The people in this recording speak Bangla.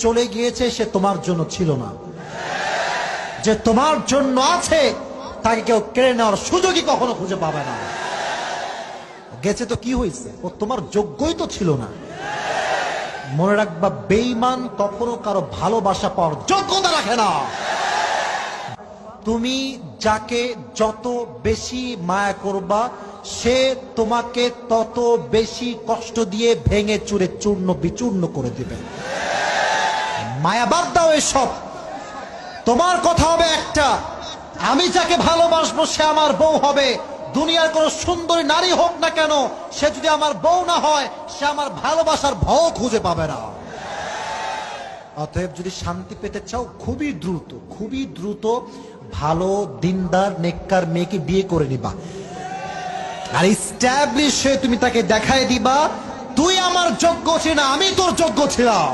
চলে গিয়েছে সে তোমার জন্য ছিল না, যে তোমার জন্য আছে তাকে কেউ কেড়ে নেওয়ার সুযোগই কখনো খুঁজে পাবে না। গেছে তো কি হয়েছে, ও তোমার যোগ্যই তো ছিল না। মনে রাখবা, বেঈমান কখনো কারো ভালোবাসা পাওয়ার যোগ্যতা রাখে না। তুমি যাকে যত বেশি মায়া করবা সে তোমাকে তত বেশি কষ্ট দিয়ে ভেঙে চুরে চূর্ণ বিচূর্ণ করে দিবে। মায়া বাদ দাও এসব। তোমার কথা হবে একটা, আমি যাকে ভালোবাসবো সে আমার বউ হবে। দুনিয়ার কোন সুন্দরী নারী হোক না কেন, সে যদি আমার বউ না হয় সে আমার ভালোবাসার ভয় খুঁজে পাবে না। অতএব যদি শান্তি পেতে চাও খুবই দ্রুত ভালো দিনদার নেককার মেয়েকে বিয়ে করে নিবা, আর এস্টাবলিশ হয়ে তুমি তাকে দেখায় দিবা তুই আমার যোগ্য ছিল না, আমি তোর যোগ্য ছিলাম।